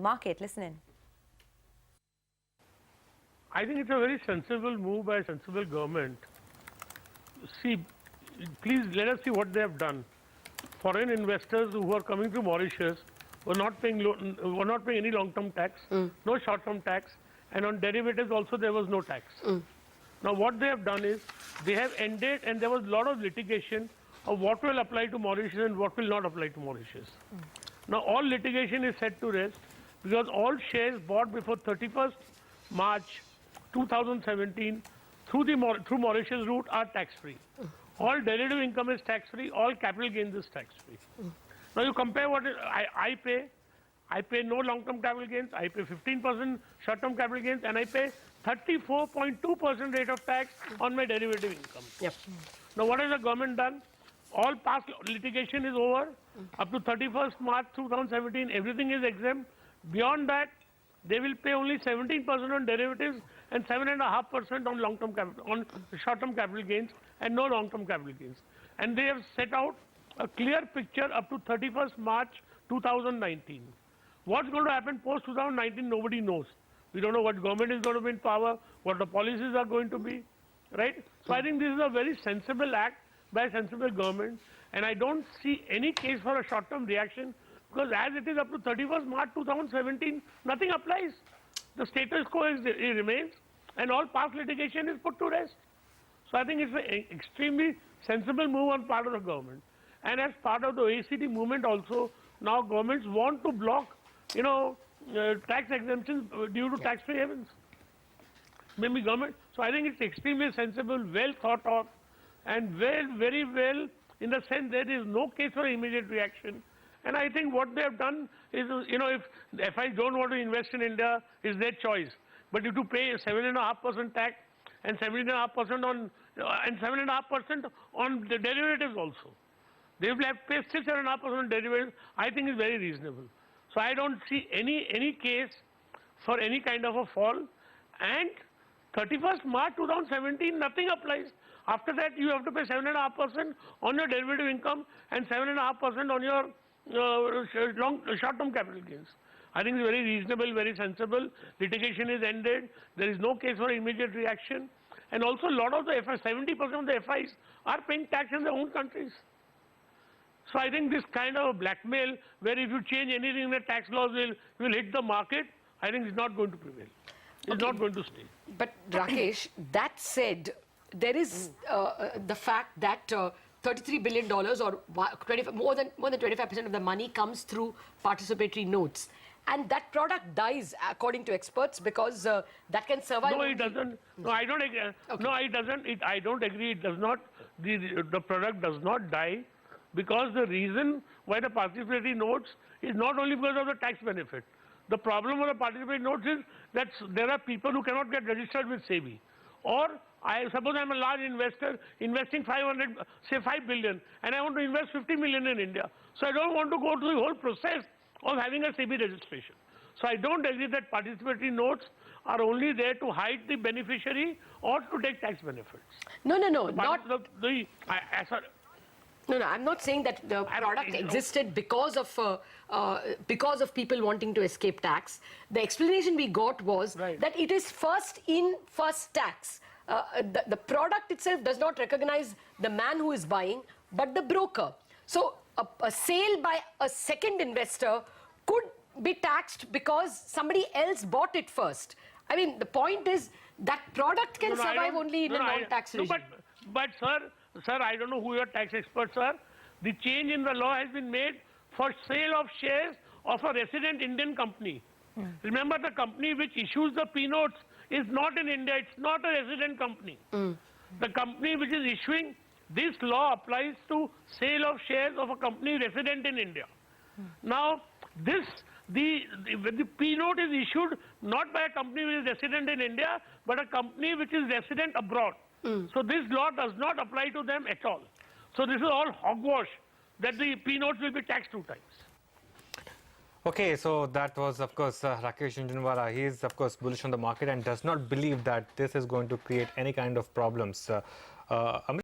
market. Listen in. I think it's a very sensible move by a sensible government. See, please let us see what they have done. Foreign investors who are coming to Mauritius were not paying any long-term tax, no short-term tax, and on derivatives also there was no tax. Now what they have done is they have ended, and there was a lot of litigation of what will apply to Mauritius and what will not apply to Mauritius. Now all litigation is set to rest because all shares bought before 31st March 2017 through Mauritius route are tax-free. All derivative income is tax-free, all capital gains is tax-free. Now you compare what I pay no long-term capital gains, I pay 15% short-term capital gains, and I pay 34.2% rate of tax on my derivative income. Yep. Now what has the government done? All past litigation is over. Up to 31st March 2017, everything is exempt. Beyond that, they will pay only 17% on derivatives and 7.5% on long-term capital, on short-term capital gains, and no long-term capital gains. And they have set out a clear picture up to 31st March 2019. What's going to happen post 2019, nobody knows. We don't know what government is going to be in power, what the policies are going to be, right? So I think this is a very sensible act by a sensible government, and I don't see any case for a short-term reaction, because as it is up to 31st March 2017, nothing applies. The status quo it remains, and all past litigation is put to rest. So I think it's an extremely sensible move on part of the government. And as part of the OECD movement also, now governments want to block, tax exemptions due to tax-free havens. Maybe government. So I think it's extremely sensible, well thought of, and very well in the sense there is no case for immediate reaction. And I think what they have done is, if the FIs don't want to invest in India, it's their choice. But you have to pay 7.5% tax and 7.5% on the derivatives also. They will have to pay still 7.5% on derivatives. I think is very reasonable. So I don't see any case for any kind of a fall. And 31st March 2017, nothing applies. After that, you have to pay 7.5% on your derivative income and 7.5% on your short-term capital gains. I think it's very reasonable, very sensible. Litigation is ended. There is no case for immediate reaction. And also, a lot of the FIs, 70% of the FIs are paying tax in their own countries. So I think this kind of blackmail, where if you change anything in the tax laws will hit the market, I think it's not going to prevail. It's not going to stay. But Rakesh, that said, there is the fact that $33 billion or more than 25% of the money comes through participatory notes. And that product dies, according to experts, because that can survive. No, it doesn't. No, I don't agree. Okay. No, it doesn't. I don't agree. It does not. The product does not die, because the reason why the participatory notes is not only because of the tax benefit. The problem of the participatory notes is that there are people who cannot get registered with SEBI. Or suppose I'm a large investor investing 5 billion, and I want to invest 50 million in India. So I don't want to go through the whole process of having a SEBI registration. So I don't agree that participatory notes are only there to hide the beneficiary or to take tax benefits. No, No, I'm not saying that the product existed because of people wanting to escape tax. The explanation we got was that it is first in, first tax. The product itself does not recognize the man who is buying, but the broker. So a sale by a second investor could be taxed because somebody else bought it first. I mean, the point is that product can survive only in a non-tax regime. But sir, I don't know who your tax experts are. The change in the law has been made for sale of shares of a resident Indian company. Remember, the company which issues the P-notes is not in India. It's not a resident company. The company which is issuing this law applies to sale of shares of a company resident in India. Now, the P-note is issued not by a company which is resident in India, but a company which is resident abroad. So this law does not apply to them at all. So this is all hogwash, that the P-notes will be taxed 2 times. Okay, so that was, of course, Rakesh Jhunjhunwala. He is, of course, bullish on the market and does not believe that this is going to create any kind of problems.